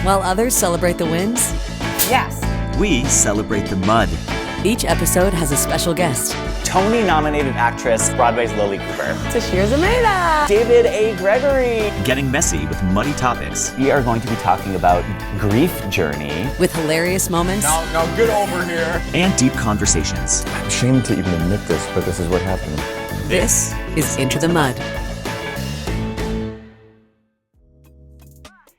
While others celebrate the wins, Yes. We celebrate the mud. each episode has a special guest. Tony-nominated actress, Broadway's Lily Cooper. Tashir Zameda. David A. Gregory. Getting messy with muddy topics. We are going to be talking about grief journey. With hilarious moments Now get over here. And deep conversations. I'm ashamed to even admit this, but this is what happened. This is Into the Mud.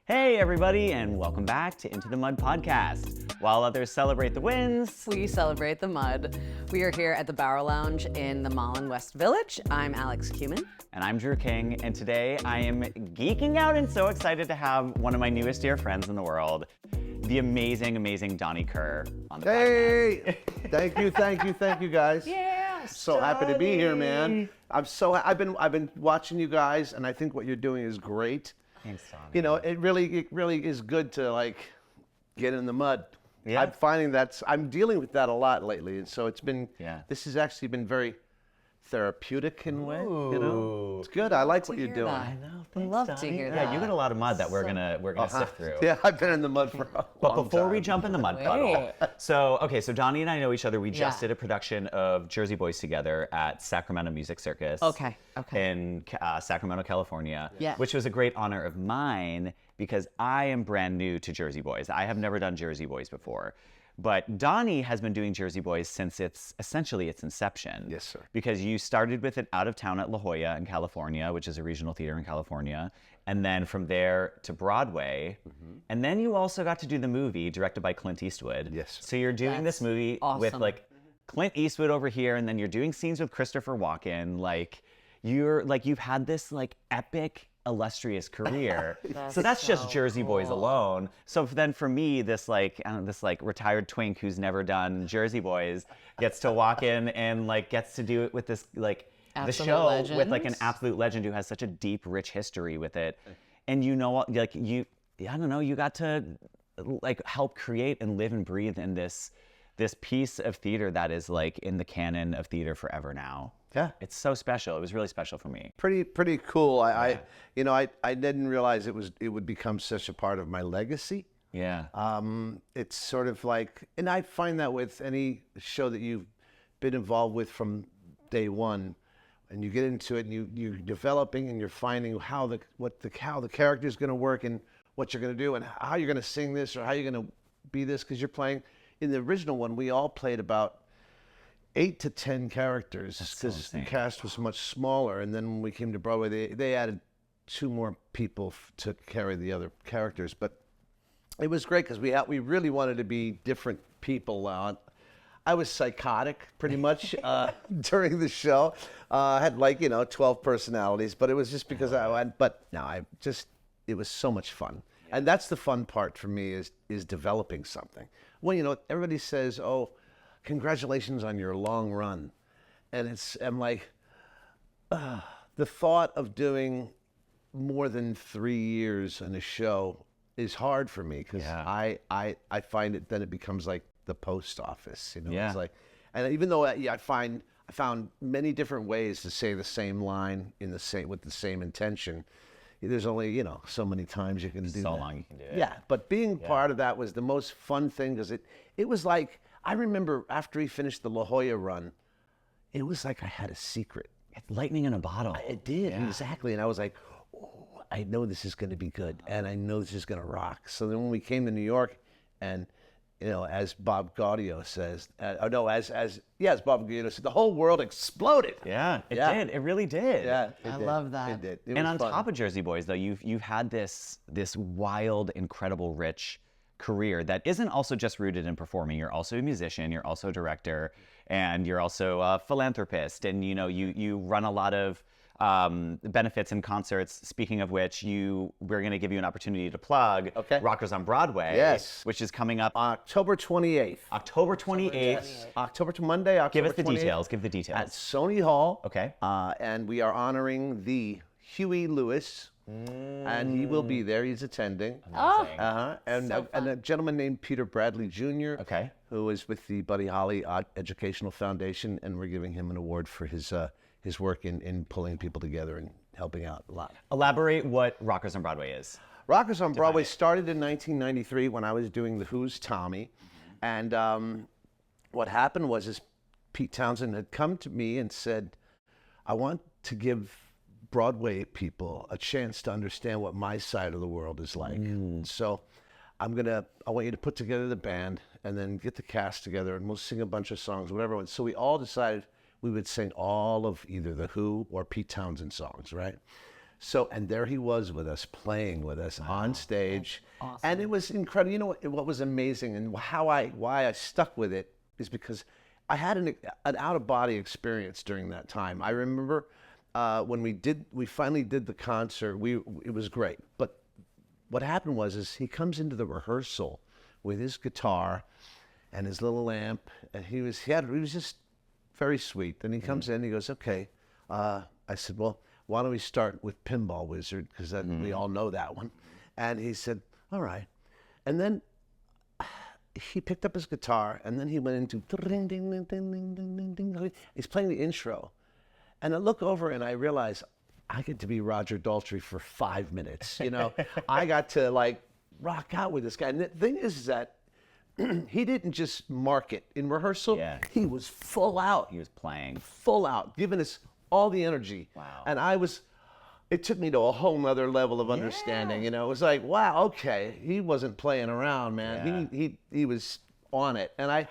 Hey everybody, and welcome back to Into the Mud podcast. While others celebrate the wins, We celebrate the mud. We are here at the Barrel Lounge in the Mullen West Village. I'm Alex Cumin. and I'm Drew King, and today I am geeking out and so excited to have one of my newest dear friends in the world, the amazing Donnie Kehr on the podcast. Hey, thank you guys. Yeah, So happy to be here, man. I've been watching you guys, and I think what you're doing is great. Thanks, Donnie. You know, it really is good to like get in the mud. Yeah. I'm finding I'm dealing with that a lot lately, and so this has actually been very therapeutic in a way. You know, it's good. I like what you're doing. I know. We'd love to hear that. Yeah, you got a lot of mud that we're gonna sift through. Yeah, I've been in the mud for a But long before we time. jump in the mud puddle, so Donnie and I know each other. We just Yeah. did a production of Jersey Boys together at Sacramento Music Circus. Okay. In Sacramento, California. Yes. Which was a great honor of mine because I am brand new to Jersey Boys. I have never done Jersey Boys before. But Donnie has been doing Jersey Boys since its inception. Yes, sir. Because you started with it out of town at La Jolla in California, which is a regional theater in California. And then from there to Broadway. And then you also got to do the movie directed by Clint Eastwood. Yes. So you're doing this movie with awesome. like Clint Eastwood over here, and then you're doing scenes with Christopher Walken. You've had this like epic, illustrious career. So that's just Jersey Boys alone. So then for me, this retired twink who's never done Jersey Boys gets to walk in and like gets to do it with this like the Absolute show legend. with like an absolute legend who has such a deep, rich history with it. And you know, like you got to like help create and live and breathe in this piece of theater that is like in the canon of theater forever now. Yeah. It's so special. It was really special for me. Pretty cool. I didn't realize it would become such a part of my legacy. Yeah. It's sort of like, and I find that with any show that you've been involved with from day one, and you get into it, and you're developing, and you're finding how the character is going to work, and what you're going to do, and how you're going to sing this, or how you're going to be this, because you're playing. In the original one, we all played about 8 to 10 characters because the cast was much smaller, and then when we came to Broadway, they added 2 more people to carry the other characters. But it was great because we really wanted to be different people. I was psychotic pretty much during the show. I had 12 personalities, but it was just because it was so much fun. And that's the fun part for me is developing something. Well, everybody says, "Oh, congratulations on your long run," and I'm like, the thought of doing more than 3 years in a show is hard for me because I find it then it becomes like the post office, Yeah. It's like, and even though I found many different ways to say the same line with the same intention. There's only, so many times you can do that. So long you can do it. Yeah, but being part of that was the most fun thing because it was like, I remember after he finished the La Jolla run, it was like I had a secret. Lightning in a bottle. It did, exactly. And I was like, oh, I know this is going to be good, and I know this is going to rock. So then when we came to New York, and as Bob Gaudio says, as Bob Gaudio said, the whole world exploded. Yeah, it did. It really did. Yeah, I love that. It did. It And was on fun. top of Jersey Boys, though, you've had this wild, incredible, rich career that isn't also just rooted in performing. You're also a musician. You're also a director, and you're also a philanthropist. And you run a lot of benefits and concerts. Speaking of which, we're going to give you an opportunity to plug Rockers on Broadway, Yes. which is coming up October 28th. October 28th. Monday, October 28th. Give us the details. Give the details. At Sony Hall. Okay. And we are honoring the Huey Lewis, and he will be there. He's attending. Amazing. And a gentleman named Peter Bradley Jr., Okay. who is with the Buddy Holly Educational Foundation, and we're giving him an award for his work in pulling people together and helping out a lot. Elaborate what Rockers on Broadway is. Rockers on Broadway started in 1993 when I was doing The Who's Tommy. And what happened was Pete Townsend had come to me and said, I want to give Broadway people a chance to understand what my side of the world is like. So I want you to put together the band and then get the cast together and we'll sing a bunch of songs, whatever. And so we all decided we would sing all of either The Who or Pete Townsend songs, right? So, and there he was with us, playing with us on stage. Awesome. And it was incredible. You know what was amazing and why I stuck with it is because I had an out-of-body experience during that time. I remember when we finally did the concert, it was great. But what happened was he comes into the rehearsal with his guitar and his little amp, and he was just very sweet. Then he comes in, he goes, okay. I said, well, why don't we start with Pinball Wizard, because we all know that one. And he said, all right. And then he picked up his guitar, and then he went into ding, ding, ding, ding, ding, ding, ding, ding. He's playing the intro. And I look over and I realize I get to be Roger Daltrey for 5 minutes. You know, I got to like rock out with this guy. And the thing is that he didn't just mark it in rehearsal. Yeah. He was full out. He was playing. Full out, giving us all the energy. Wow. And it took me to a whole nother level of understanding. You know, it was like, wow, okay, he wasn't playing around, man. Yeah. He was on it. And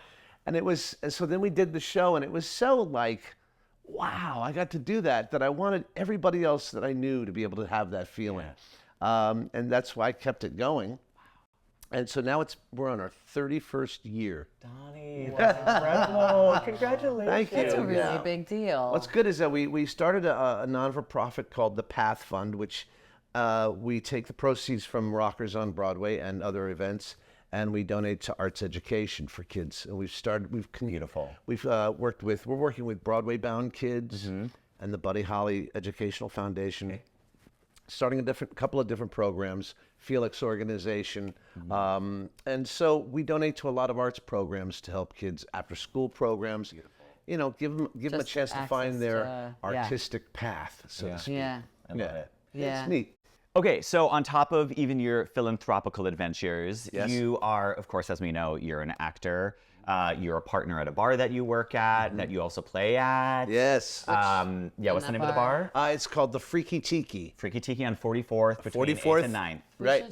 so then we did the show, and it was so like, wow, I got to do that I wanted everybody else that I knew to be able to have that feeling. Yeah. And that's why I kept it going. And so now we're on our 31st year. Donnie, that's incredible. Congratulations. Thank you. It's a really big deal. What's good is that we started a non-for-profit called the Path Fund, which we take the proceeds from Rockers on Broadway and other events, and we donate to arts education for kids. And Beautiful. We're working with Broadway-bound kids and the Buddy Holly Educational Foundation. Okay. Starting a couple of different programs, Felix Organization. And so we donate to a lot of arts programs to help kids, after school programs. Beautiful. You know, give them a chance to find their artistic path, so to speak. Yeah. I love it. Yeah. It's neat. Okay, so on top of even your philanthropical adventures, you are, of course, as we know, you're an actor. You're a partner at a bar that you work at, that you also play at. Yes. What's the name of the bar? It's called the Freaky Tiki. Freaky Tiki on 44th, between 8th and 9th. Right,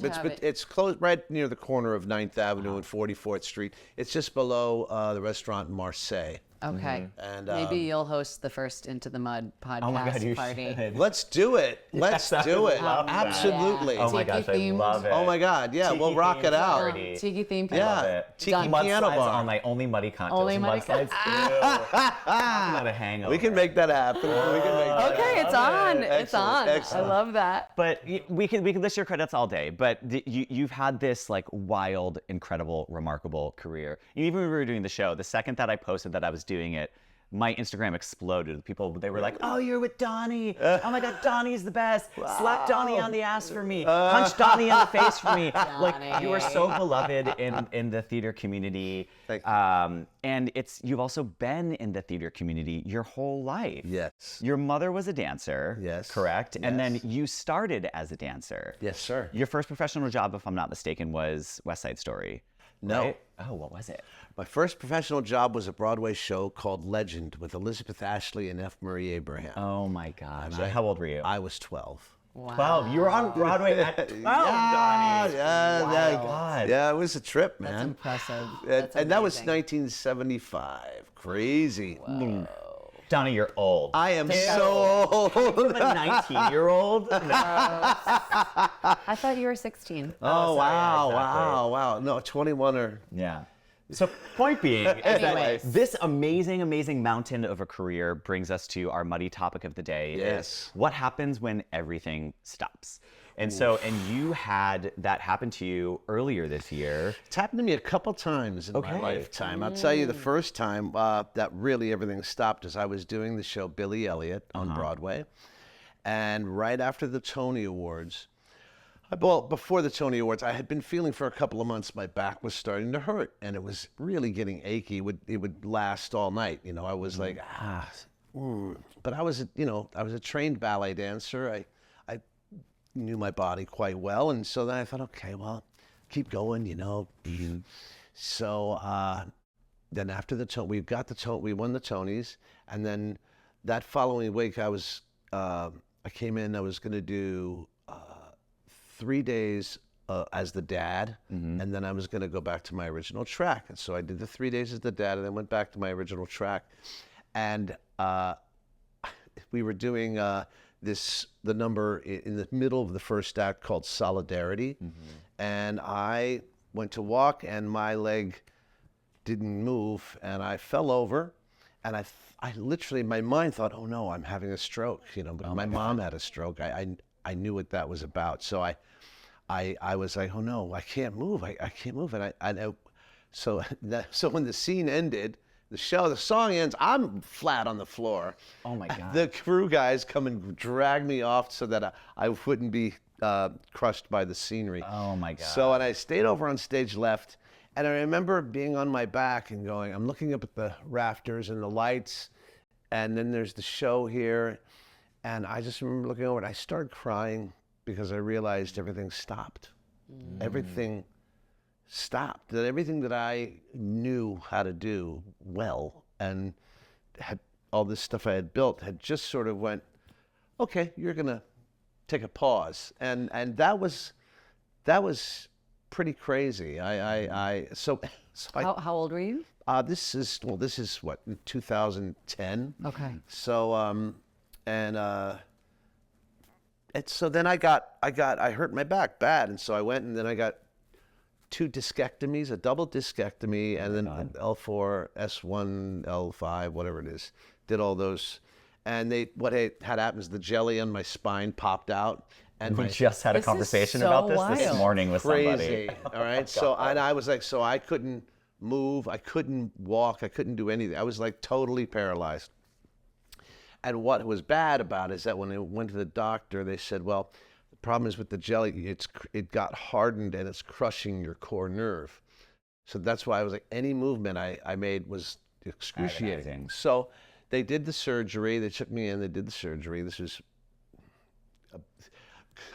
it's close right near the corner of 9th Avenue and 44th Street. It's just below the restaurant Marseille. Okay. And maybe you'll host the first Into the Mud podcast party. should. Let's do it. Let's do it. Absolutely. Oh my gosh, I love it. Oh my God, yeah, we'll rock it out. Tiki theme. Yeah, Tiki Mud Piano slides Bar. on my only muddy cocktails. Only muddy slides. Not a hangover. We can make that happen. Okay, it's on. It's on. Excellent. I love that. But we can list your credits all day. But you've had this like wild, incredible, remarkable career. Even when we were doing the show, the second that I posted that I was doing it, my Instagram exploded. People, they were like, "Oh, you're with Donnie. Oh my God, Donnie's the best. Slap Donnie on the ass for me. Punch Donnie in the face for me." Like, you are so beloved in the theater community. Thank you. And you've also been in the theater community your whole life. Yes. Your mother was a dancer. Yes. Correct? Yes. And then you started as a dancer. Yes, sir. Your first professional job, if I'm not mistaken, was West Side Story. No. Right? Oh, what was it? My first professional job was a Broadway show called Legend with Elizabeth Ashley and F. Murray Abraham. Oh my God. How old were you? I was 12. Wow. 12. You were on Broadway at 12, Donnie. Yeah, it was a trip, man. That's impressive. And that was amazing. 1975. Crazy. Donnie, you're old. I am so old. You're a 19-year-old? I thought you were 16. Oh, sorry, wow, yeah, exactly. wow. No, 21 or... Yeah. So point being is that Anyways. this amazing, amazing mountain of a career brings us to our muddy topic of the day. Yes. Is what happens when everything stops? And so, and you had that happen to you earlier this year. It's happened to me a couple times in my lifetime. I'll tell you the first time that really everything stopped is I was doing the show Billy Elliot on Broadway. And right after the Tony Awards, before the Tony Awards, I had been feeling for a couple of months my back was starting to hurt, and it was really getting achy. It would last all night. You know, I was like, but I was a trained ballet dancer. knew my body quite well, and so then I thought, okay, well, keep going, So then after we won the Tonys, and then that following week I came in. I was going to do 3 days as the dad, and then I was going to go back to my original track. And so I did the 3 days as the dad, and then went back to my original track, and we were doing the number in the middle of the first act called Solidarity, and I went to walk and my leg didn't move and I fell over, and I literally, my mind thought, oh no, I'm having a stroke, but my mom had a stroke. I knew what that was about. So I was like, oh no, I can't move. I can't move. So when the scene ended, the song ends, I'm flat on the floor. Oh my God. The crew guys come and drag me off so that I wouldn't be crushed by the scenery. Oh my God. So, and I stayed over on stage left, and I remember being on my back and going, I'm looking up at the rafters and the lights, and then there's the show here, and I just remember looking over and I started crying because I realized everything stopped. Everything stopped. That everything that I knew how to do well and had all this stuff I had built had just sort of went, okay, you're gonna take a pause, and that was pretty crazy. How old were you? This is what, in 2010. Okay. So and so then I hurt my back bad, and so I went and then I got 2 discectomies, a double discectomy, and then L4, S1, L5, whatever it is. Did all those, and what had happened is the jelly on my spine popped out. And we just had a conversation about this morning with somebody. All right. So I was like, so I couldn't move, I couldn't walk, I couldn't do anything. I was like totally paralyzed. And what was bad about it is that when I went to the doctor, they said, well, the problem is with the jelly, it got hardened and it's crushing your core nerve. So that's why I was like, any movement I made was excruciating. So they did the surgery. They took me in. They did the surgery.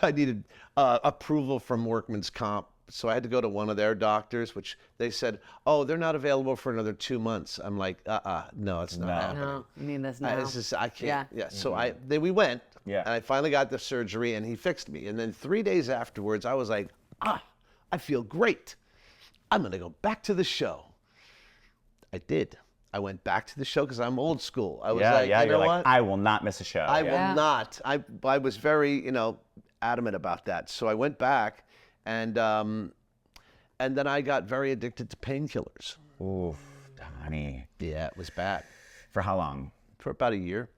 I needed approval from Workman's Comp. So I had to go to one of their doctors, which they said, oh, they're not available for another 2 months. I'm like, no, it's not happening. No, you mean this now? I can't. Yeah. So we went, Yeah. and I finally got the surgery, and he fixed me. And then 3 days afterwards, I was like, I feel great. I'm going to go back to the show. I did. I went back to the show because I'm old school. I was like, you know what? I will not miss a show. I will not. I was very, adamant about that. So I went back, and then I got very addicted to painkillers. Ooh, Donnie. Yeah, it was bad. For how long? For about a year.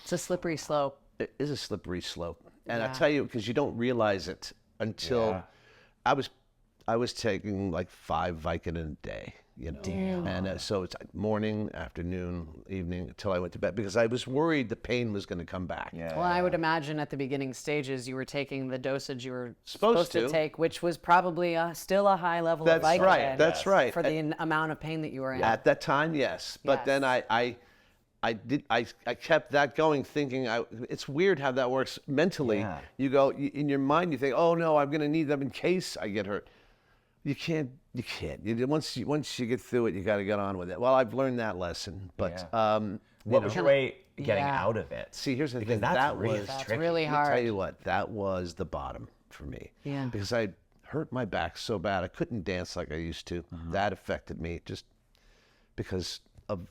It's a slippery slope. It is a slippery slope. And I tell you, because you don't realize it until I was taking like 5 Vicodin a day, Damn. And so it's morning, afternoon, evening, until I went to bed, because I was worried the pain was going to come back. Yeah. Well, I would imagine at the beginning stages you were taking the dosage you were Supposed to take, which was probably still a high level of Vicodin. Right. That's right. For the amount of pain that you were in. At that time, yes. But then I kept that going, thinking it's weird how that works mentally. Yeah. You go in your mind, you think, oh no, I'm going to need them in case I get hurt. You can't. Once you get through it, you got to get on with it. Well, I've learned that lesson. But what was your way getting out of it? See, here's the thing. That's That's tricky. really I'll hard. tell you what, that was the bottom for me. Yeah. Because I hurt my back so bad, I couldn't dance like I used to. That affected me just because of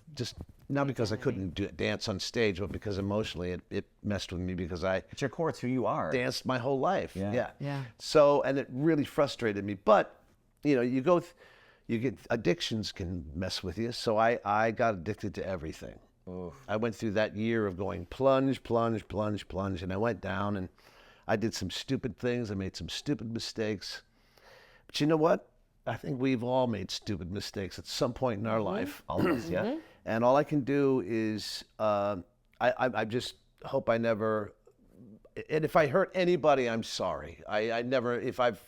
not because I couldn't dance on stage, but because emotionally it messed with me because It's your core. It's who you are. danced my whole life. Yeah. So, and it really frustrated me. But, you get addictions can mess with you. So I got addicted to everything. Oof. I went through that year of going plunge, plunge, plunge, plunge. And I went down and I did some stupid things. I made some stupid mistakes. But you know what? I think we've all made stupid mistakes at some point in our life. All of us, yeah. And all I can do is, I just hope I never, and if I hurt anybody, I'm sorry. I never, if I've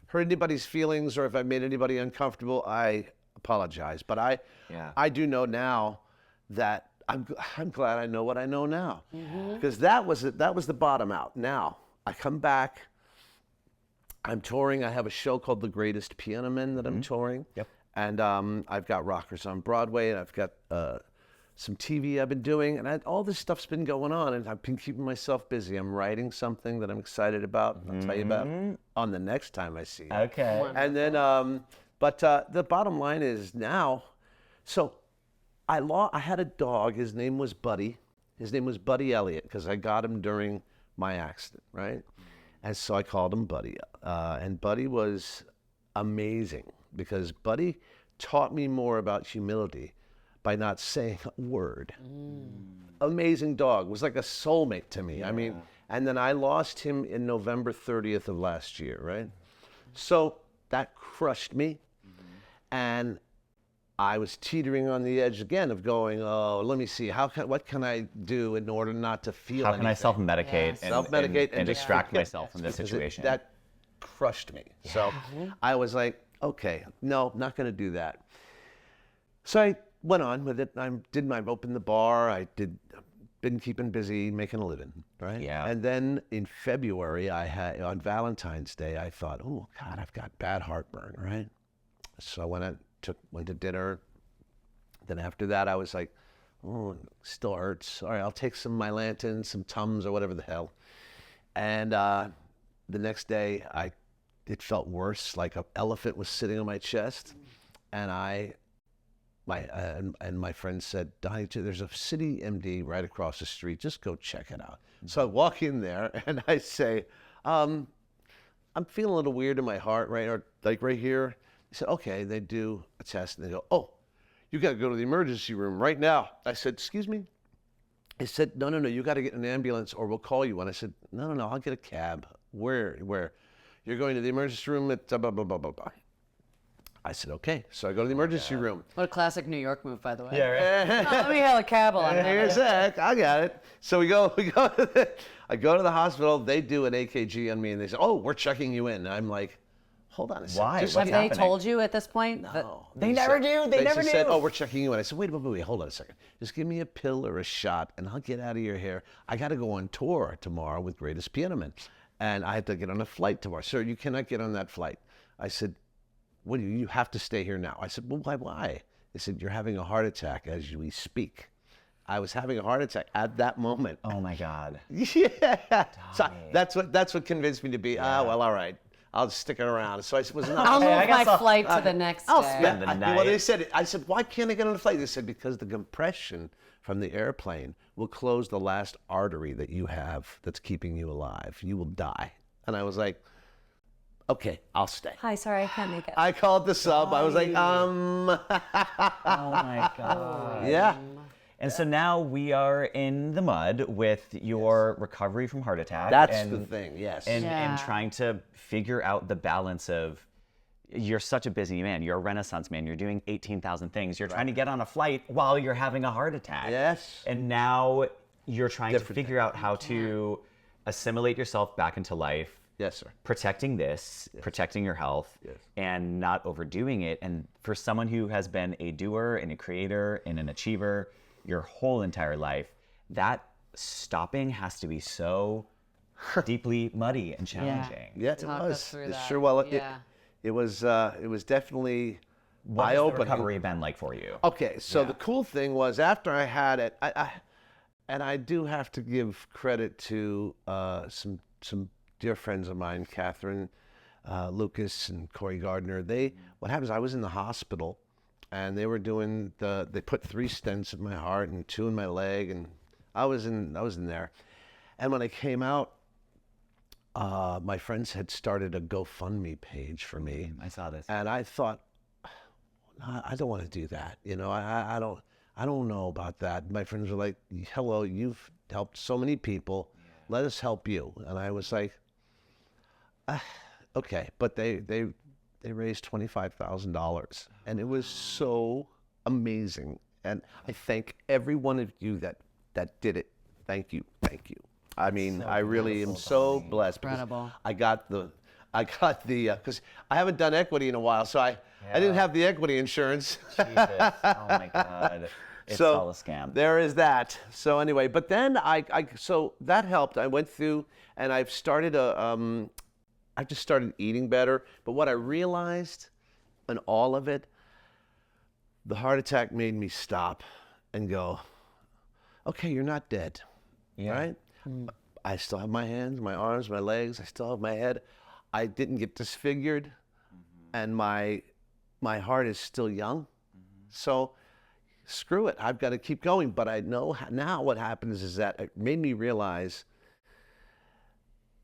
hurt anybody's feelings or if I've made anybody uncomfortable, I apologize. But I do know now that I'm glad I know what I know now. Because that was the bottom out. Now I come back. I'm touring. I have a show called The Greatest Piano Men that I'm touring. Yep. And I've got rockers on Broadway, and I've got some TV I've been doing, and all this stuff's been going on, and I've been keeping myself busy. I'm writing something that I'm excited about. I'll tell you about on the next time I see you. Okay. And then, but the bottom line is now, so I had a dog. His name was Buddy. His name was Buddy Elliot because I got him during my accident, right? And so I called him Buddy. And Buddy was amazing because Buddy taught me more about humility by not saying a word. Amazing dog. Was like a soulmate to me. I mean, and then I lost him in November 30th of last year, right? So that crushed me. And I was teetering on the edge again of going, oh, let me see, what can I do in order not to feel How can I anything? self-medicate Self-medicate and just distract forget myself from this, this because situation? that crushed me. So I was like, okay, no, not going to do that. So I went on with it. I opened the bar. Been keeping busy, making a living, right? Yeah. And then in February, on Valentine's Day, I thought, oh God, I've got bad heartburn, right? So I went to dinner. Then after that, I was like, oh, it still hurts. All right, I'll take some Mylantin, some Tums, or whatever the hell. And the next day, it felt worse, like an elephant was sitting on my chest. And my friend said, Donnie, there's a city MD right across the street. Just go check it out. So I walk in there and I say, I'm feeling a little weird in my heart, right? Or like right here. He said, okay. They do a test and they go, oh, you got to go to the emergency room right now. I said, excuse me? He said, no, you got to get an ambulance or we'll call you. And I said, no, I'll get a cab. Where? You're going to the emergency room at blah, blah, blah, blah, blah. I said, okay. So I go to the emergency room. What a classic New York move, by the way. Yeah, right. Let me hail a cab on Here a sec, I got it. So I go to the hospital. They do an AKG on me, and they say, oh, we're checking you in. And I'm like, hold on a second. Why? Just What's Have they happening? told you at this point? No. They never do. They never just said, do. oh, we're checking you in. I said, wait, hold on a second. Just give me a pill or a shot, and I'll get out of your hair. I got to go on tour tomorrow with Greatest Piano Men, and I have to get on a flight tomorrow. Sir, you cannot get on that flight. I said, what do you have to stay here now? I said, well, why? They said, you're having a heart attack as we speak. I was having a heart attack at that moment. Oh my God. Yeah. So that's what convinced me to be, well, all right. I'll just stick it around. So I was not. I'll move I guess my I'll- flight to the next I'll day. spend the night. Well, they said, I said, why can't I get on the flight? They said, because the compression from the airplane will close the last artery that you have that's keeping you alive. You will die. And I was like, okay, I'll stay. Hi, sorry, I can't make it. I called the sub. I was like, Oh my God. yeah. And so now we are in the mud with your recovery from heart attack. That's the thing, yes. And trying to figure out the balance of, you're such a busy man. You're a Renaissance man. You're doing 18,000 things. You're trying to get on a flight while you're having a heart attack. Yes. And now you're trying to Different figure out how to assimilate yourself back into life. Yes, sir. Protecting this, protecting your health, and not overdoing it. And for someone who has been a doer and a creator and an achiever your whole entire life, that stopping has to be so deeply muddy and challenging. Yeah, it Talk was. us through It that. sure well. Yeah. It was definitely What has the eye-opening. recovery been like for you? Okay, so the cool thing was after I had it, and I do have to give credit to some dear friends of mine, Catherine Lucas and Corey Gardner. What happens? I was in the hospital, and they were doing they put 3 stents in my heart and 2 in my leg, and I was in there. And when I came out, my friends had started a GoFundMe page for me. I saw this. And I thought, I don't want to do that. You know, I don't know about that. My friends were like, hello, you've helped so many people. Let us help you. And I was like, okay. But they raised $25,000, and it was so amazing. And I thank every one of you that did it. Thank you. I mean, I really am so blessed. because Incredible. I got the because I haven't done equity in a while, so I didn't have the equity insurance. Jesus. Oh my God. It's all a scam. There is that. So anyway, but then so that helped. I went through and I just started eating better. But what I realized in all of it, the heart attack made me stop and go, okay, you're not dead, right? I still have my hands, my arms, my legs. I still have my head. I didn't get disfigured, and my heart is still young. So screw it. I've got to keep going. But I know now what happens is that it made me realize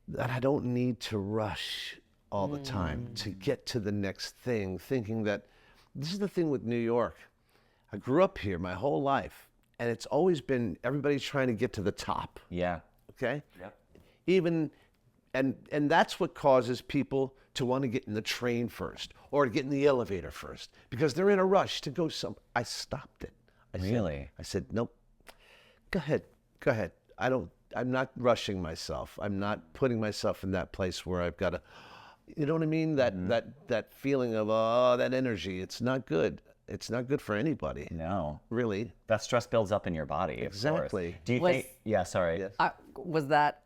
that I don't need to rush all the time to get to the next thing, thinking that this is the thing with New York. I grew up here my whole life, and it's always been everybody's trying to get to the top. Yeah. Okay? Yep. And that's what causes people to want to get in the train first or to get in the elevator first because they're in a rush to go somewhere. I stopped it. I said, nope. Go ahead. I'm not rushing myself. I'm not putting myself in that place where I've got to, you know what I mean? That feeling of, that energy. It's not good. It's not good for anybody. No. Really. That stress builds up in your body. Exactly. Of course. Do you think? Yeah. Sorry. Yes. Was that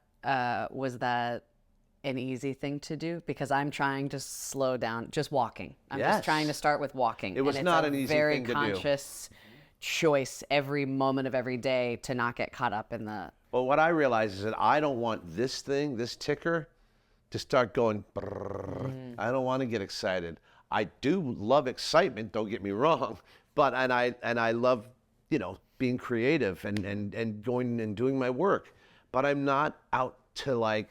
an easy thing to do? Because I'm trying to slow down, just walking. I'm just trying to start with walking. It was and not it's an a easy very thing to do. conscious choice every moment of every day to not get caught up in the. Well, what I realize is that I don't want this ticker, to start going. I don't want to get excited. I do love excitement. Don't get me wrong, but and I love being creative and going and doing my work, but I'm not out to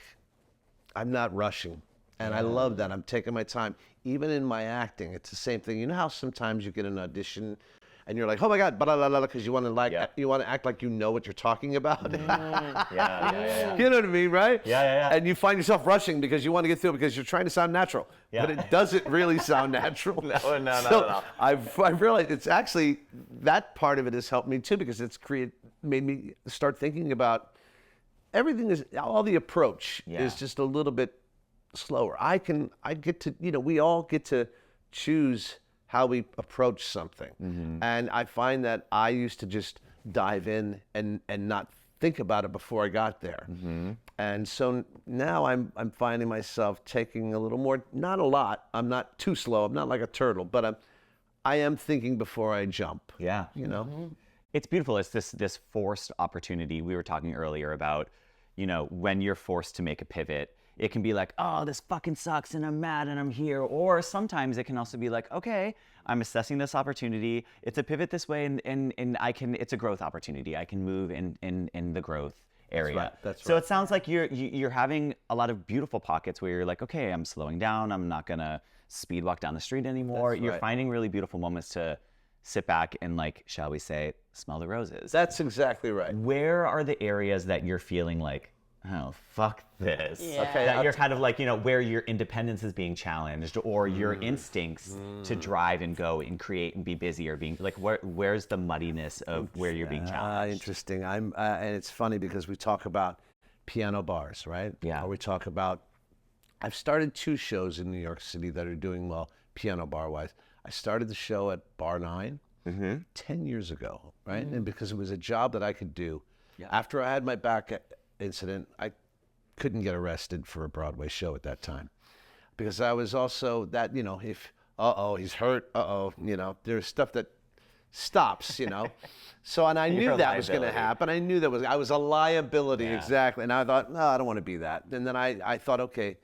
I'm not rushing, and I love that. I'm taking my time. Even in my acting, it's the same thing. You know how sometimes you get an audition and you're like, oh my God, blah, blah, blah, because you want to act like you know what you're talking about. Yeah. You know what I mean, right? Yeah. And you find yourself rushing because you want to get through it because you're trying to sound natural. Yeah. But it doesn't really sound natural. No. I've realized it's actually, that part of it has helped me too because it's made me start thinking about everything all the approach is just a little bit slower. I get to, we all get to choose how we approach something. And I find that I used to just dive in and not think about it before I got there. And so now I'm finding myself taking a little more, not a lot. I'm not too slow. I'm not like a turtle, but I am thinking before I jump. Yeah. It's beautiful. It's this forced opportunity. We were talking earlier about, when you're forced to make a pivot, it can be like, oh, this fucking sucks and I'm mad and I'm here. Or sometimes it can also be like, okay, I'm assessing this opportunity. It's a pivot this way and it's a growth opportunity. I can move in the growth area. That's right. So it sounds like you're having a lot of beautiful pockets where you're like, okay, I'm slowing down. I'm not gonna speed walk down the street anymore. That's you're right. finding really beautiful moments to sit back and shall we say, smell the roses. That's exactly right. Where are the areas that you're feeling like, oh, fuck this? Yeah. Okay, That you're kind of where your independence is being challenged or your instincts to drive and go and create and be busy or being where's the muddiness of where you're being challenged? Interesting. And it's funny because we talk about piano bars, right? Yeah. Or we talk about, I've started 2 shows in New York City that are doing well piano bar wise. I started the show at Bar 9 10 years ago, right? And because it was a job that I could do. Yeah. After I had my back incident, I couldn't get arrested for a Broadway show at that time because I was also that, if, he's hurt, there's stuff that stops, So, and I knew that was going to happen. I knew I was a liability, exactly. And I thought, no, I don't want to be that. And then I thought, okay,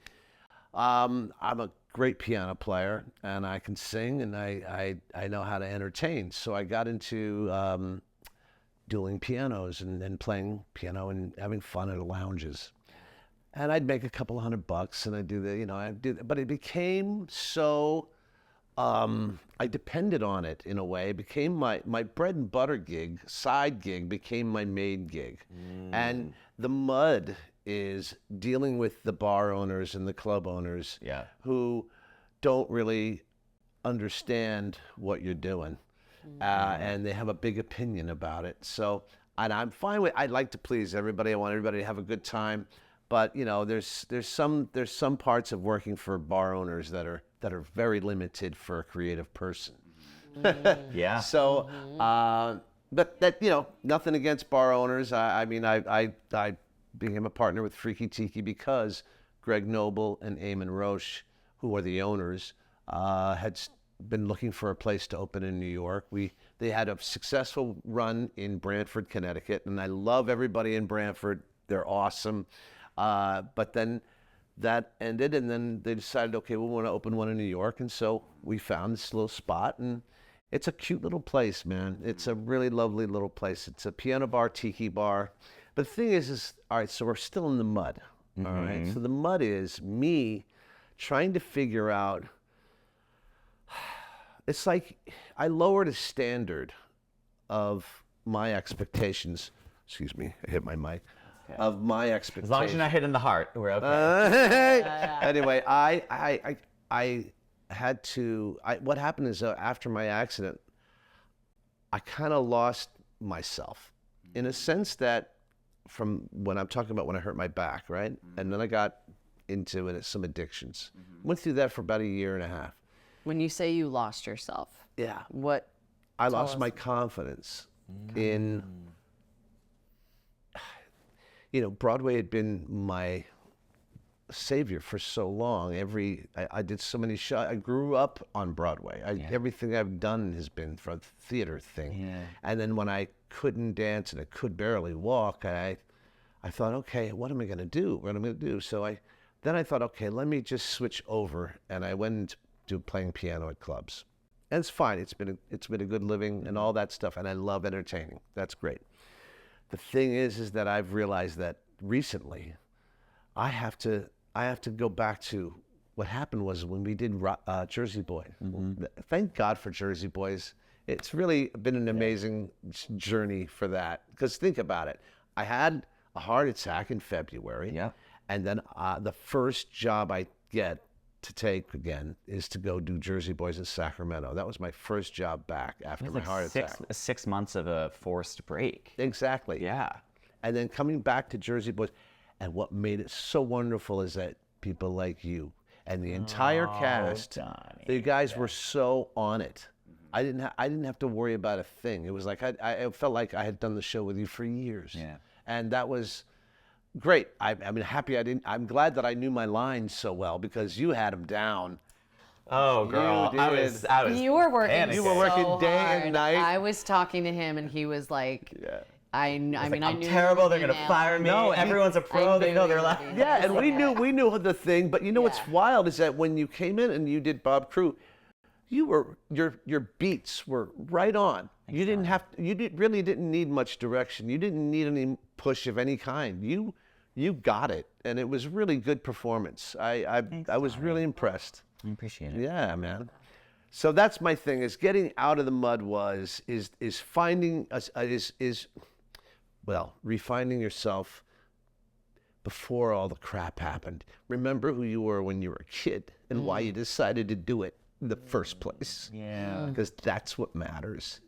I'm a great piano player and I can sing and I know how to entertain. So I got into dueling pianos and playing piano and having fun at lounges. And I'd make a couple $100 and I'd do the, but it became so, I depended on it in a way. It became my bread and butter gig, side gig became my main gig. And the mud is dealing with the bar owners and the club owners who don't really understand what you're doing. And they have a big opinion about it. So, and I'm fine with, I'd like to please everybody. I want everybody to have a good time. But, there's some parts of working for bar owners that are very limited for a creative person. Yeah. So but that, nothing against bar owners. I mean, I became a partner with Freaky Tiki because Greg Noble and Eamon Roche, who are the owners, had been looking for a place to open in New York. They had a successful run in Brantford, Connecticut, and I love everybody in Brantford. They're awesome. But then that ended, and then they decided, okay, we want to open one in New York, and so we found this little spot, and it's a cute little place, man. It's a really lovely little place. It's a piano bar, tiki bar. But the thing is all right, so we're still in the mud, all right? So the mud is me trying to figure out, it's like I lowered a standard of my expectations. Excuse me, I hit my mic. Okay. Of my expectations. As long as you're not hitting the heart, we're okay. Anyway, I had to. What happened is after my accident, I kind of lost myself, in a sense that from when I'm talking about when I hurt my back, right, and then I got into some addictions. Went through that for about a year and a half. When you say you lost yourself, yeah, what? I lost my confidence in. Broadway had been my savior for so long. I did so many shows. I grew up on Broadway. Everything I've done has been for a theater thing. Yeah. And then when I couldn't dance and I could barely walk, I thought, okay, what am I going to do? What am I going to do? So I thought, okay, let me just switch over, and I went into playing piano at clubs. And it's fine. It's been a good living and all that stuff, and I love entertaining. That's great. The thing is that I've realized that recently, I have to go back to what happened was when we did Jersey Boy. Thank God for Jersey Boys. It's really been an amazing journey for that. Because think about it. I had a heart attack in February. Yeah. And then the first job I get to take again is to go do Jersey Boys in Sacramento. That was my first job back after my heart attack. 6 months of a forced break. Exactly. Yeah. And then coming back to Jersey Boys, and what made it so wonderful is that people like you and the entire cast, Donnie. the guys were so on it. I didn't have to worry about a thing. It was like I felt like I had done the show with you for years. Yeah. And that was great. I'm glad that I knew my lines so well, because you had them down. Oh, girl, I was. You were working. Panicking. You were working so day hard. and night. I was talking to him, and he was like, Yeah. I mean, I'm knew terrible. They're gonna fire me. No, everyone's a pro. They know they're like. Yeah, and we knew the thing. But you know what's wild is that when you came in and you did Bob Crew, your beats were right on. You really didn't need much direction. You didn't need any push of any kind. You got it, and it was really good performance. I was really impressed. I appreciate it. Yeah, man. So that's my thing: is getting out of the mud is finding refining yourself before all the crap happened. Remember who you were when you were a kid and why you decided to do it in the first place. Yeah. Because that's what matters.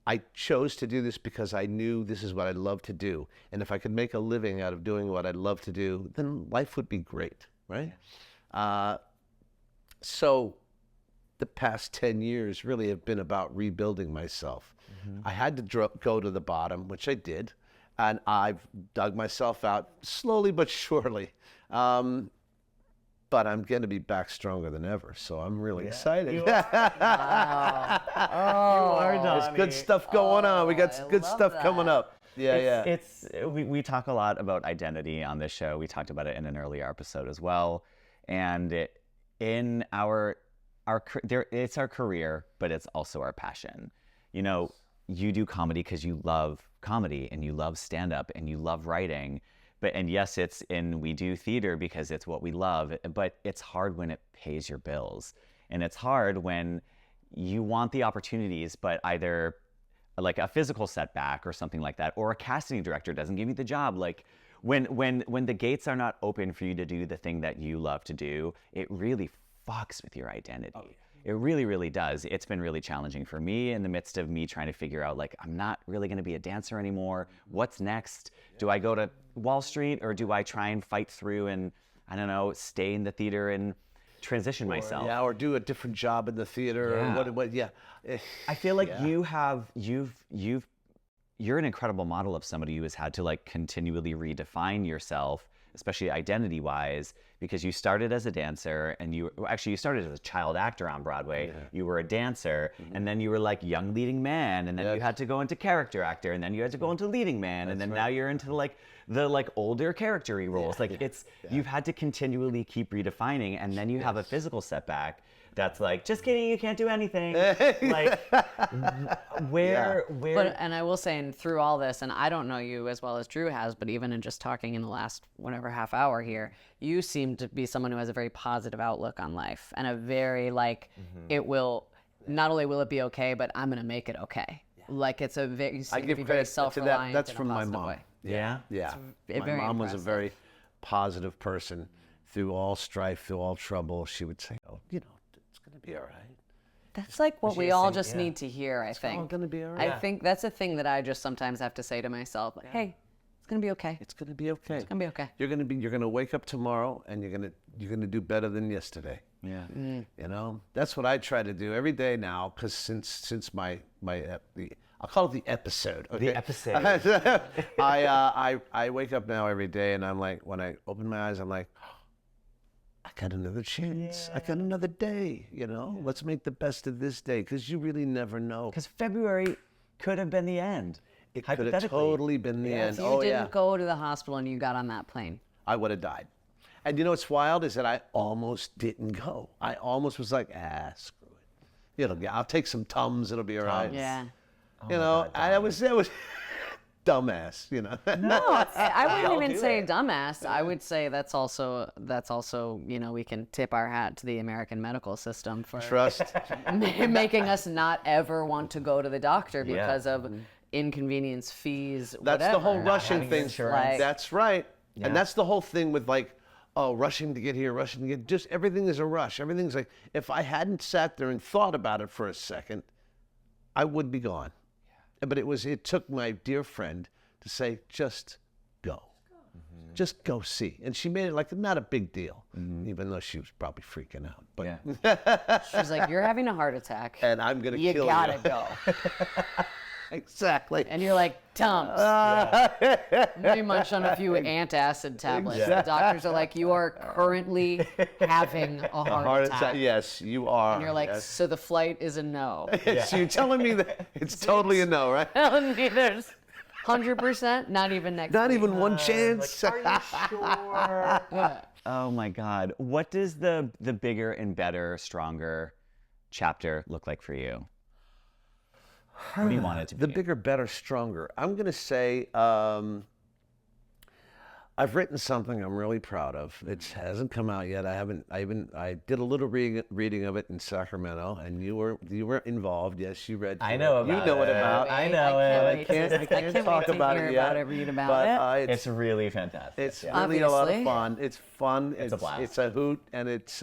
I chose to do this because I knew this is what I love to do. And if I could make a living out of doing what I love to do, then life would be great, right? So the past 10 years really have been about rebuilding myself. I had to go to the bottom, which I did, and I've dug myself out slowly but surely. But I'm going to be back stronger than ever, so I'm really excited. You are Donnie. There's good stuff going on. We got good stuff coming up. We talk a lot about identity on this show. We talked about it in an earlier episode as well, and it's our career, but it's also our passion. You know, you do comedy because you love comedy and you love stand-up and you love writing. And yes, we do theater because it's what we love, but it's hard when it pays your bills. And it's hard when you want the opportunities, but either like a physical setback or something like that, or a casting director doesn't give you the job. Like when the gates are not open for you to do the thing that you love to do, it really fucks with your identity. Oh, yeah. It really, really does. It's been really challenging for me in the midst of me trying to figure out, like, I'm not really going to be a dancer anymore. What's next? Do I go to Wall Street, or do I try and fight through and, I don't know, stay in the theater and transition myself? Yeah, or do a different job in the theater. Yeah. Or what? Yeah. I feel like you've you're an incredible model of somebody who has had to like continually redefine yourself, especially identity-wise, because you started as a dancer and you started as a child actor on Broadway. Yeah. You were a dancer, and then you were like young leading man, and then you had to go into character actor, and then you had to go into leading man, and then now you're into like the like older character-y roles. You've had to continually keep redefining, and then you have a physical setback that's like, just kidding, you can't do anything. Like, where? But, and I will say, and through all this, and I don't know you as well as Drew has, but even in just talking in the last half hour here, you seem to be someone who has a very positive outlook on life, and a very like, it will, not only will it be okay, but I'm gonna make it okay. Like, it's a very, you seem to be very self-reliant. That's in from a my positive mom. way. Yeah. My mom was a very positive person. Through all strife, through all trouble, she would say, "Oh, you know, it's gonna be all right." That's like what we all just need to hear, I think. It's all gonna be all right. I think that's a thing that I just sometimes have to say to myself, like, hey, it's gonna be okay. It's gonna be okay. It's gonna be okay. You're gonna wake up tomorrow and you're gonna do better than yesterday. Yeah. You know, that's what I try to do every day now. Because since my I'll call it the episode. Okay? The episode. I wake up now every day and I'm like, when I open my eyes, I'm like, I got another chance. I got another day. You know, let's make the best of this day, because you really never know. Because February could have been the end. It could have totally been the end. If you didn't go to the hospital and you got on that plane, I would have died. And you know what's wild is that I almost didn't go. I almost was like, screw it. I'll take some Tums. It'll be all right. yeah. You know, that was dumbass. You know. No, I wouldn't even say dumbass. I would say that's also we can tip our hat to the American medical system for Trust. making us not ever want to go to the doctor because of inconvenience, fees, That's whatever. the whole rushing thing. Like, That's right. Yeah. And that's the whole thing with like, rushing to get here, rushing to get, just everything is a rush. Everything's like, if I hadn't sat there and thought about it for a second, I would be gone. Yeah. But it took my dear friend to say, just go. Mm-hmm. Just go see. And she made it like not a big deal, even though she was probably freaking out. But she's like, you're having a heart attack. And I'm going to kill you. You gotta go. Exactly. And you're like, Tums. We munch on a few antacid tablets. Exactly. The doctors are like, you are currently having a heart attack. Yes, you are. And you're like, so the flight is a no. So you're telling me that it's totally a no, right? Telling me there's 100%, not even next Not week. even one chance. Are you sure? Oh my God. What does the bigger and better, stronger chapter look like for you? What do you want it to be? The bigger, better, stronger. I'm going to say I've written something I'm really proud of. It hasn't come out yet. I did a little reading of it in Sacramento, and you were involved. Yes, you read. I know about it. You know it about. I know it. I can't talk about it yet. Read about but it. it's really fantastic. It's really a lot of Obviously. fun. It's fun. It's a blast. It's a hoot, and it's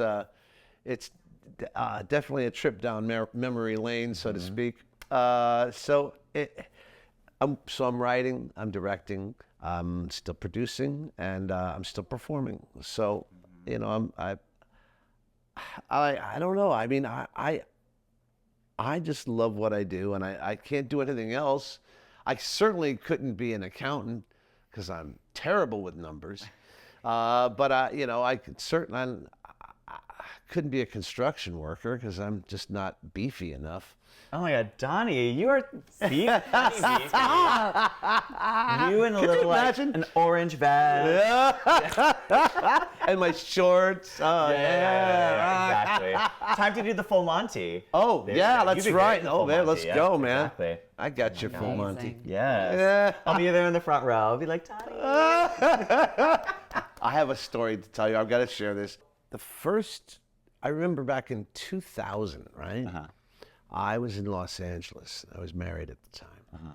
definitely a trip down memory lane, so to speak. So I'm writing, I'm directing, I'm still producing, and I'm still performing. So, you know, I don't know. I mean, I just love what I do, and I can't do anything else. I certainly couldn't be an accountant because I'm terrible with numbers. But I could certainly. I couldn't be a construction worker because I'm just not beefy enough. Oh my God, Donnie, you are beef. You in a little like an orange vest. And my shorts. Oh yeah. Exactly. Time to do the full Monty. Oh There yeah, you go. that's You'd be great right. in the Oh full man, Monty. let's Yeah, go, man. Exactly. I got you, full Monty. Amazing. Yes. Yeah. I'll be there in the front row. I'll be like, Donnie. I have a story to tell you. I've got to share this. I remember back in 2000, right? I was in Los Angeles. I was married at the time.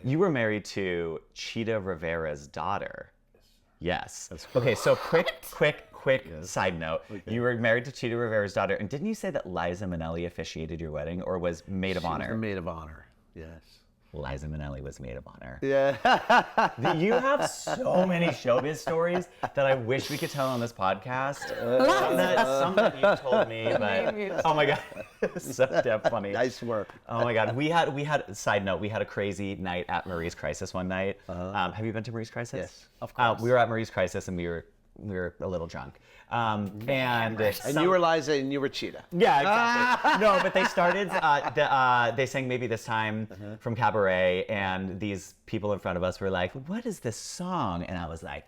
You were married to Cheetah Rivera's daughter. Yes. Okay, so quick side note. Okay. You were married to Cheetah Rivera's daughter, and didn't you say that Liza Minnelli officiated your wedding, or was maid of honor? The maid of honor, yes. Liza Minnelli was maid of honor. Yeah. You have so many showbiz stories that I wish we could tell on this podcast. Some that you told me, but oh my god, so damn funny. Nice work. Oh my god, we had. Side note, we had a crazy night at Marie's Crisis one night. Have you been to Marie's Crisis? Yes, of course. We were at Marie's Crisis and we were a little drunk. And you were Liza and you were Cheetah. Yeah, exactly. No, but they started, they sang Maybe This Time from Cabaret, and these people in front of us were like, what is this song? And I was like,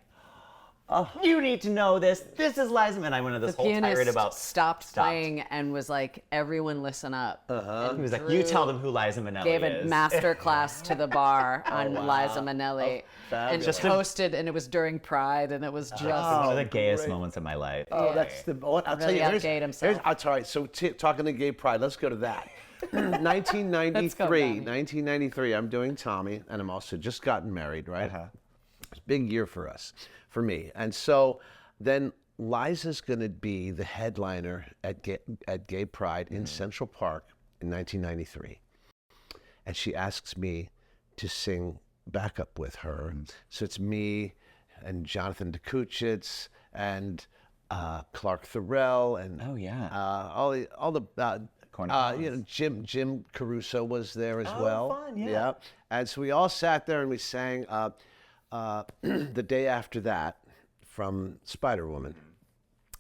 oh, you need to know this. This is Liza. And I went into this The whole tirade pianist about stopped playing and was like, everyone listen up. He was like, you tell them who Liza Minnelli Gave is. a master class to the bar on Liza Minnelli. And fabulous. just hosted, and it was during Pride, and it was just... One of the gayest moments of my life. Oh, that's the. Oh, I'll tell Really you. outgayed himself. That's all right. So talking to gay pride, let's go to that. 1993. I'm doing Tommy, and I'm also just gotten married. Right. It's a big year for us, for me, and so then Liza's going to be the headliner at Gay Pride in Central Park in 1993, and she asks me to sing backup with her. So it's me and Jonathan DeKuchitz and Clark Thorell and all the Jim Caruso was there as well. Fun, yeah. And so we all sat there and we sang The Day After That from Spider-Woman.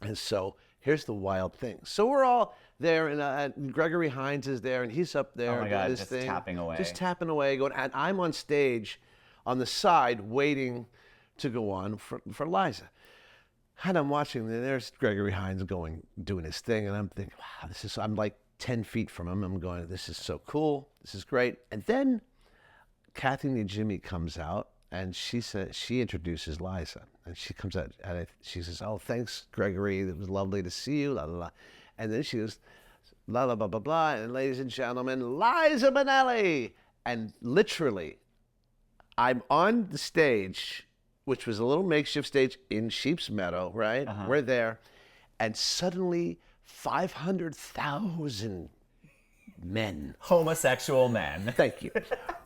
And so here's the wild thing. So we're all there, and Gregory Hines is there, and he's up there Oh my doing God, this just thing. tapping away. Just tapping away, going, and I'm on stage on the side waiting to go on for Liza. And I'm watching, and there's Gregory Hines doing his thing, and I'm thinking, wow, I'm like 10 feet from him. I'm going, this is so cool. This is great. And then Kathy Najimy comes out, and she introduces Liza. And she comes out, and she says, oh, thanks, Gregory. It was lovely to see you, la, la, la. And then she goes, la, la, blah, blah, blah. And ladies and gentlemen, Liza Minnelli. And literally, I'm on the stage, which was a little makeshift stage in Sheep's Meadow, right? We're there. And suddenly, 500,000 men. Homosexual men. Thank you.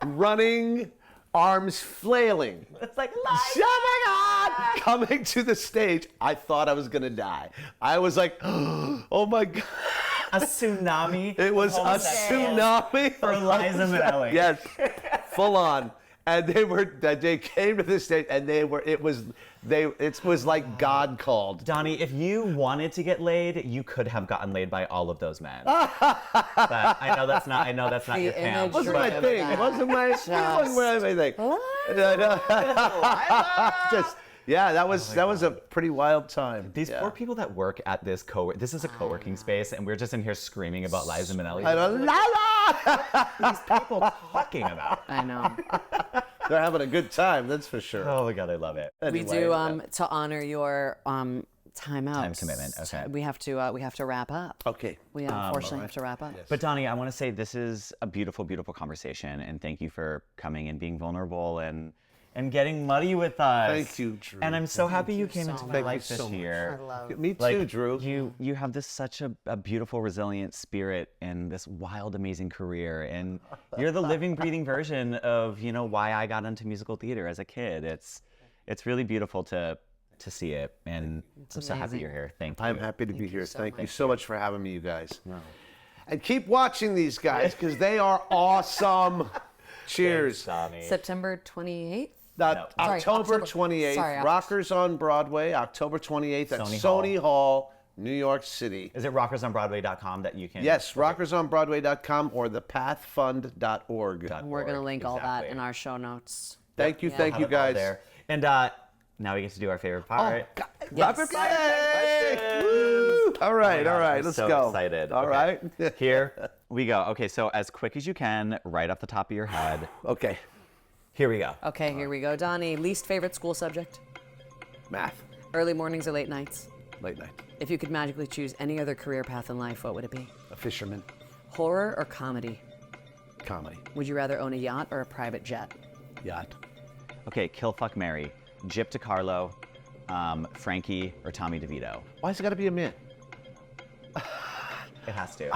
Running, arms flailing. It's like, Oh my God! Coming to the stage. I thought I was going to die. I was like, oh my God. a tsunami. It was a tsunami. For Liza Minnelli. Yes, full on. And they came to the stage, and it was like God called. Donnie, if you wanted to get laid, you could have gotten laid by all of those men. But I know that's not your image camp. Wasn't my thing. It wasn't my thing. That was a pretty wild time. These poor people that work at this this is a co-working space, and we're just in here screaming about Liza Minnelli. I don't These people talking about. I know. They're having a good time, that's for sure. Oh my God, I love it. We do to honor your time out. Time commitment. Okay. We have to wrap up. Okay. We unfortunately have to wrap up. But Donnie, I want to say this is a beautiful, beautiful conversation, and thank you for coming and being vulnerable and getting muddy with us. Thank you, Drew. And I'm so happy you came so into my much. life this year. I love Me too, Like, Drew. You have such a beautiful, resilient spirit and this wild, amazing career, and you're the living, breathing version of why I got into musical theater as a kid. It's really beautiful to see it, and I'm so happy amazing. you're here. Thank you. I'm happy to be here. so Thank you much. so much for having me, you guys. And keep watching these guys because they are awesome. Cheers. Donnie. September 28th. October October. 28th, Sorry, Rockers on Broadway, October 28th at Sony Sony Hall, New York City. Is it rockersonbroadway.com that you can? Yes, rockersonbroadway.com or thepathfund.org. We're going to link all that Exactly. in our show notes. Thank you, Yeah. thank Have you it all guys. there. And now we get to do our favorite part. Rapid fire! Woo! All right, Oh my God, I'm let's so go. excited. All Okay. right. Here we go. Okay, so as quick as you can, right off the top of your head. Okay, Here we go. Okay, here we go. Donnie, least favorite school subject? math, Early mornings or late nights? late night, If you could magically choose any other career path in life, what would it be? a fisherman, Horror or comedy? comedy, Would you rather own a yacht or a private jet? yacht, Okay, kill, fuck, marry. Gyp DeCarlo, Frankie, or Tommy DeVito. Why's it got to be a man? It has to.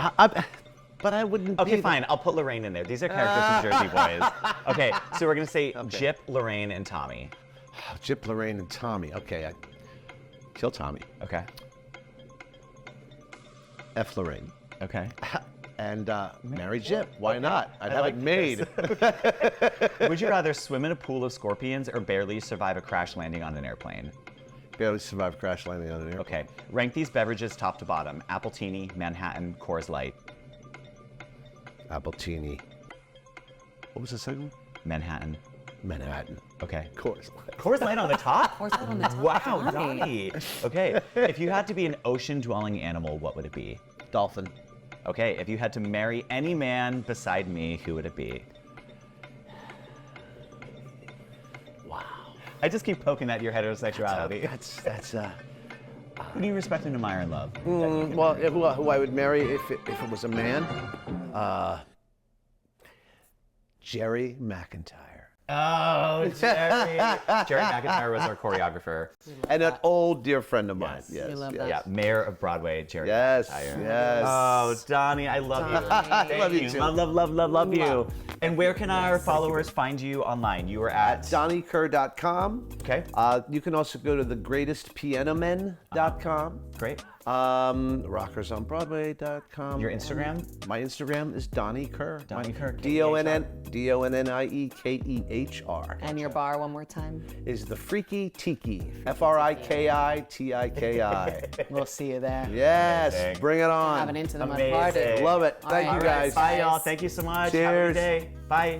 But I wouldn't. Okay, be fine. I'll put Lorraine in there. These are characters from Jersey Boys. Okay, so we're gonna say Jip, Lorraine, and Tommy. Jip, Lorraine, and Tommy. Okay, I kill Tommy. Okay. F Lorraine. Okay. And marry Jip. Why not? I'd have like it made. Would you rather swim in a pool of scorpions or barely survive a crash landing on an airplane? Barely survive crash landing on an airplane. Okay. Rank these beverages top to bottom: Appletini, Manhattan, Coors Light. Appletini. What was the second one? Manhattan. Manhattan. Okay. Coors. Coors Light on the top? Coors Light on the top. Wow, Donnie. Donnie. Okay. If you had to be an ocean-dwelling animal, what would it be? Dolphin. Okay. If you had to marry any man beside me, who would it be? Wow. I just keep poking at your heterosexuality. That's Who do you respect and admire and love? well, who I would marry if it was a man? Jerry McIntyre. Oh, Jerry. Jerry McIntyre was our choreographer. And an old dear friend of mine. Yes. Yes. We love yes. that. Yeah, mayor of Broadway, Jerry Yes. McIntyre. Yes. Oh, Donnie, I love you. Donnie. Thank Love you too. Love you. And where can our followers find you online? You are at DonnieKehr.com. Okay. You can also go to thegreatestpianomen.com. Great. Rockersonbroadway.com. Your Instagram? My Instagram is Donnie Kehr. Donnie Kehr, DonnieKehr. And your bar one more time. Is the Freaky Tiki. FRIKITIKI. We'll see you there. Yes, Amazing. bring it on. Have an Into the Mud Amazing. party. Love it. All Thank right. you guys. Bye, y'all. Thank you so much. Cheers. Have a good day. Bye.